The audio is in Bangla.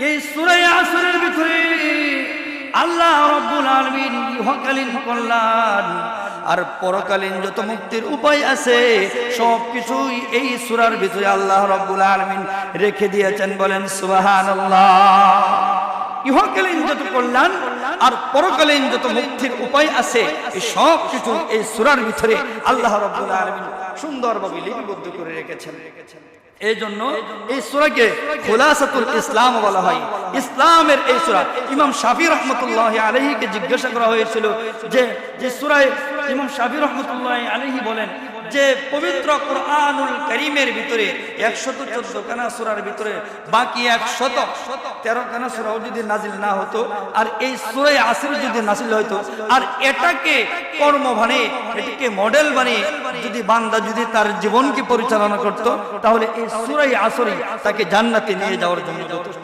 এই সূরা আসরের ভিতরে আল্লাহ রাব্বুল আলামিন ইহকালীন কল্যাণ আর পরকালীন যত মুক্তির উপায় আছে সবকিছুই এই সূরার ভিতরে আল্লাহ রাব্বুল আলামিন রেখে দিয়েছেন। বলেন সুবহানাল্লাহ। ইহকালীন যত কল্যাণ আর পরকালীন যত মুক্তির উপায় আছে এই সব কিছু এই সূরার ভিতরে আল্লাহ রাব্বুল আলামিন সুন্দরভাবে লিপিবদ্ধ করে রেখেছেন। এই জন্য এই সূরাকে খুলাসাতুল ইসলাম বলা হয়। ইসলামের এই সূরা ইমাম শাফি রাহমাতুল্লাহি আলাইহিকে জিজ্ঞাসা করা হয়েছিল যে সূরায় ইমাম শাফি রাহমাতুল্লাহি আলাইহি বলেন যে পবিত্র কোরআনুল কারীমের ভিতরে 114 খানা সূরার ভিতরে বাকি 113 খানা সূরাও যদি নাজিল না হতো আর এই সূরা আসর যদি নাজিল হতো আর এটাকে কর্ম বানিয়ে এটাকে মডেল বানিয়ে যদি বান্দা যদি তার জীবনকে পরিচালনা করত তাহলে এই সূরা আসরই তাকে জান্নাতে নিয়ে যাওয়ার জন্য যথেষ্ট।